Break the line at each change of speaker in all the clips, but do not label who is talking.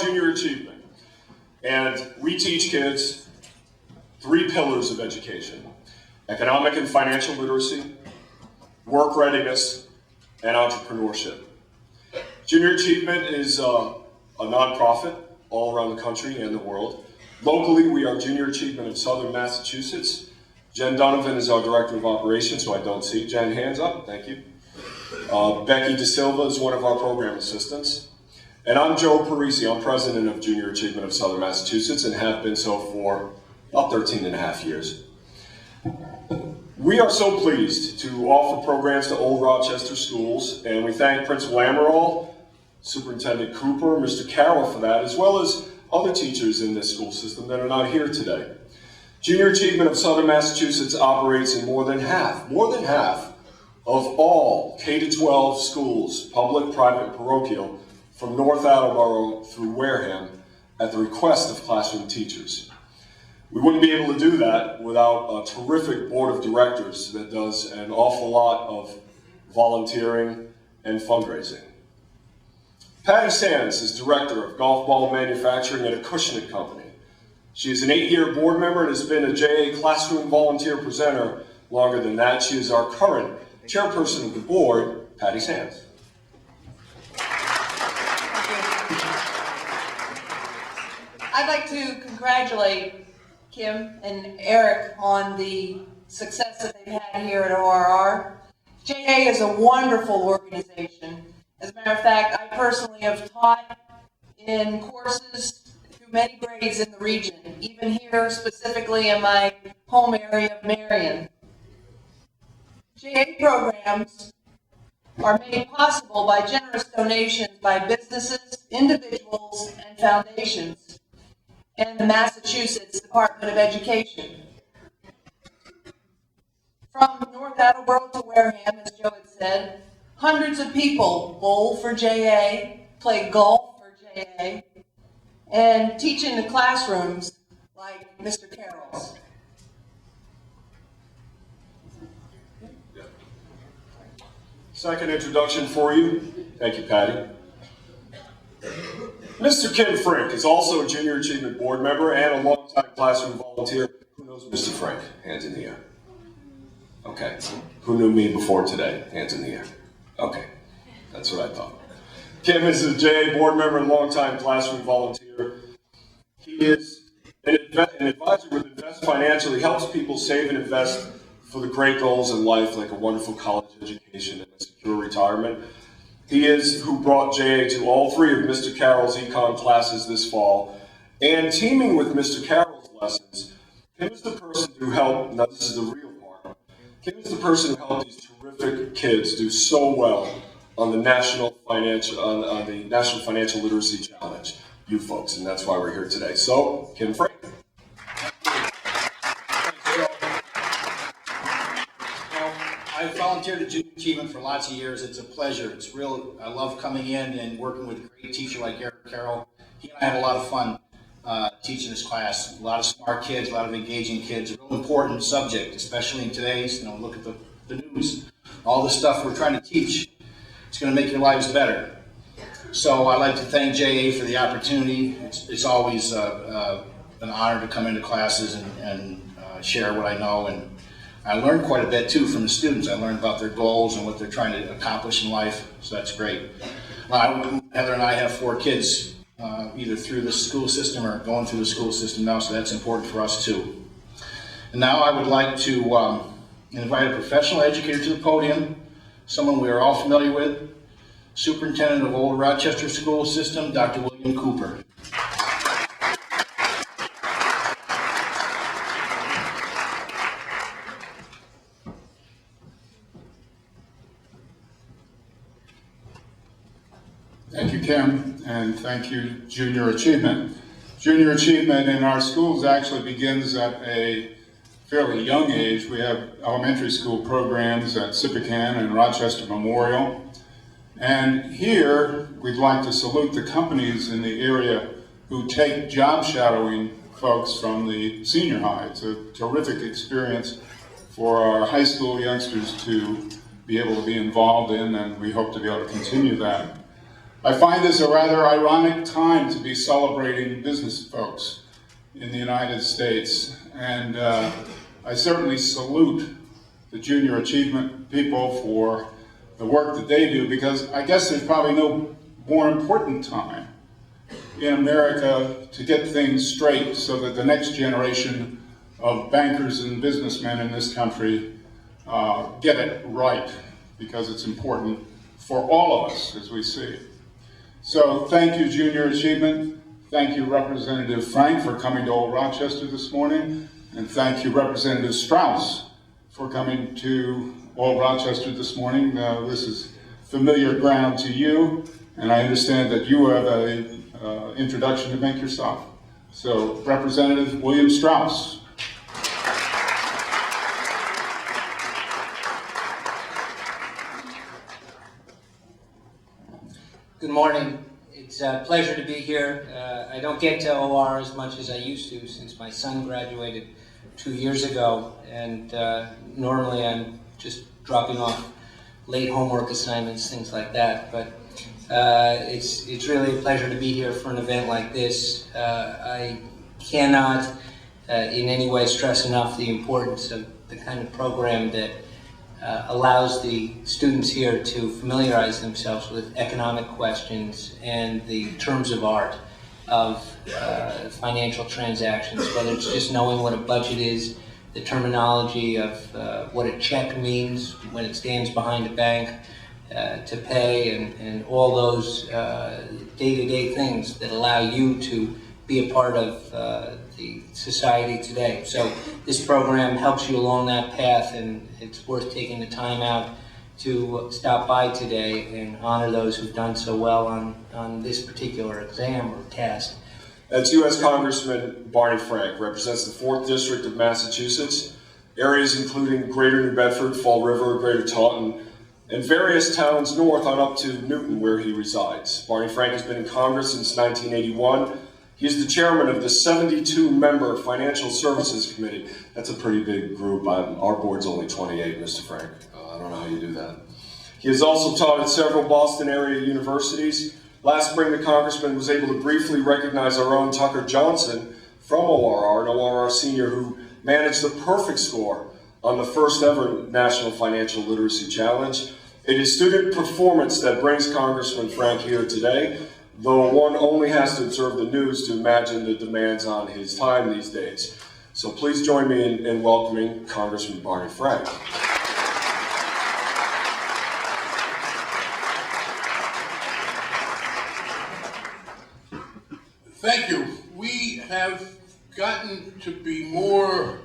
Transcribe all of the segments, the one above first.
Junior Achievement, and we teach kids 3 pillars of education: economic and financial literacy, work readiness, and entrepreneurship. Junior Achievement is a nonprofit all around the country and the world. Locally, we are Junior Achievement of Southern Massachusetts. Jen Donovan is our Director of Operations, who I don't see. Jen, hands up, thank you. Becky DeSilva is one of our program assistants. And I'm Joe Parisi. I'm President of Junior Achievement of Southern Massachusetts and have been so for about 13 and a half years. We are so pleased to offer programs to Old Rochester schools, and we thank Principal Amaral, Superintendent Cooper, Mr. Carroll for that, as well as other teachers in this school system that are not here today. Junior Achievement of Southern Massachusetts operates in more than half of all K-12 schools, public, private, and parochial, from North Attleboro through Wareham, at the request of classroom teachers. We wouldn't be able to do that without a terrific board of directors that does an awful lot of volunteering and fundraising. Patty Sands is Director of Golf Ball Manufacturing at Acushnet Company. She is an 8-year board member and has been a JA Classroom Volunteer Presenter longer than that. She is our current chairperson of the board, Patty Sands.
I'd like to congratulate Kim and Eric on the success that they've had here at ORR. JA is a wonderful organization. As a matter of fact, I personally have taught in courses through many grades in the region, even here specifically in my home area of Marion. JA programs are made possible by generous donations by businesses, individuals, and foundations, and the Massachusetts Department of Education. From North Attleboro to Wareham, as Joe had said, hundreds of people bowl for JA, play golf for JA, and teach in the classrooms like Mr. Carroll's.
Second introduction for you. Thank you, Patty. Mr. Kim Frank is also a Junior Achievement board member and a longtime classroom volunteer. Who knows Mr. Frank? Hands in the air. Okay. Who knew me before today? Hands in the air. Okay. That's what I thought. Kim is a JA board member and longtime classroom volunteer. He is an advisor with Invest Financially. He helps people save and invest for the great goals in life, like a wonderful college education and a secure retirement. He is who brought JA to all 3 of Mr. Carroll's econ classes this fall. And teaming with Mr. Carroll's lessons, Kim is the person who helped, now this is the real part, Kim is the person who helped these terrific kids do so well on the National Financial Literacy Challenge, you folks, and that's why we're here today. So, Kim Frank.
I've volunteered at Junior Achievement for lots of years. It's a pleasure. It's real. I love coming in and working with a great teacher like Eric Carroll. He and I have a lot of fun teaching this class. A lot of smart kids, a lot of engaging kids. A real important subject, especially in today's. Look at the news. All the stuff we're trying to teach. It's going to make your lives better. So I'd like to thank JA for the opportunity. It's always an honor to come into classes and share what I know. And I learned quite a bit too from the students. I learned about their goals and what they're trying to accomplish in life, so that's great. Heather and I have 4 kids, either through the school system or going through the school system now, so that's important for us too. And now I would like to invite a professional educator to the podium, someone we are all familiar with, Superintendent of Old Rochester School System, Dr. William Cooper.
Thank you, Kim, and thank you, Junior Achievement. Junior Achievement in our schools actually begins at a fairly young age. We have elementary school programs at Sippacan and Rochester Memorial. And here, we'd like to salute the companies in the area who take job shadowing folks from the senior high. It's a terrific experience for our high school youngsters to be able to be involved in, and we hope to be able to continue that. I find this a rather ironic time to be celebrating business folks in the United States, and I certainly salute the junior achievement people for the work that they do, because I guess there's probably no more important time in America to get things straight so that the next generation of bankers and businessmen in this country get it right, because it's important for all of us, as we see. So thank you, Junior Achievement. Thank you, Representative Frank, for coming to Old Rochester this morning. And thank you, Representative Straus, for coming to Old Rochester this morning. This is familiar ground to you, and I understand that you have an introduction to make yourself. So, Representative William Straus.
Good morning. It's a pleasure to be here. I don't get to OR as much as I used to since my son graduated 2 years ago, and normally I'm just dropping off late homework assignments, things like that. But it's really a pleasure to be here for an event like this. I cannot in any way stress enough the importance of the kind of program that allows the students here to familiarize themselves with economic questions and the terms of art of financial transactions, whether it's just knowing what a budget is, the terminology of what a check means when it stands behind a bank to pay, and all those day-to-day things that allow you to be a part of the society today. So this program helps you along that path, and it's worth taking the time out to stop by today and honor those who've done so well on this particular exam or test.
That's U.S. Congressman Barney Frank, represents the 4th District of Massachusetts, areas including Greater New Bedford, Fall River, Greater Taunton, and various towns north on up to Newton, where he resides. Barney Frank has been in Congress since 1981. He's the chairman of the 72-member Financial Services Committee. That's a pretty big group. Our board's only 28, Mr. Frank. I don't know how you do that. He has also taught at several Boston area universities. Last spring, the congressman was able to briefly recognize our own Tucker Johnson from ORR, an ORR senior who managed the perfect score on the first ever National Financial Literacy Challenge. It is student performance that brings Congressman Frank here today, though one only has to observe the news to imagine the demands on his time these days. So please join me in welcoming Congressman Barney Frank.
Thank you. We have gotten to be more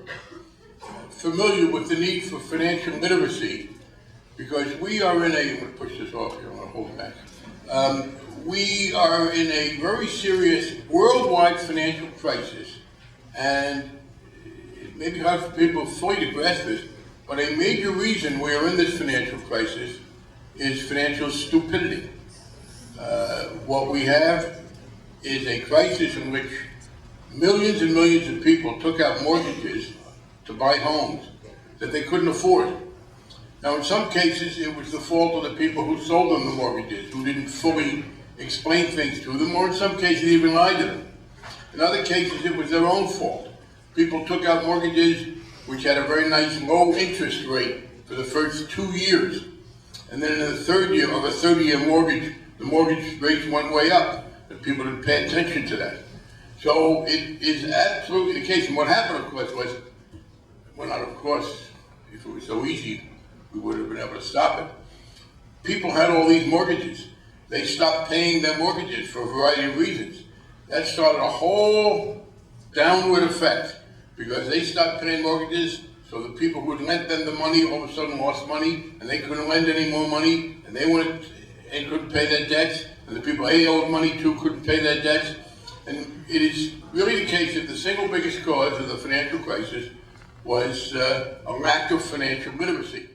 familiar with the need for financial literacy because we are in a, I'm going to push this off here, I'm going to hold it back. We are in a very serious worldwide financial crisis, and it may be hard for people fully to grasp this, but a major reason we are in this financial crisis is financial stupidity. What we have is a crisis in which millions and millions of people took out mortgages to buy homes that they couldn't afford. Now, in some cases, it was the fault of the people who sold them the mortgages, who didn't fully explain things to them, or in some cases, even lied to them. In other cases, it was their own fault. People took out mortgages which had a very nice low interest rate for the first 2 years. And then in the third year of a 30-year mortgage, the mortgage rates went way up, and people didn't pay attention to that. So it is absolutely the case. And what happened, of course, was, well, not of course, if it was so easy, we would have been able to stop it. People had all these mortgages. They stopped paying their mortgages for a variety of reasons. That started a whole downward effect because they stopped paying mortgages, so the people who had lent them the money all of a sudden lost money, and they couldn't lend any more money, and they couldn't pay their debts, and the people they owed money to couldn't pay their debts. And it is really the case that the single biggest cause of the financial crisis was a lack of financial literacy.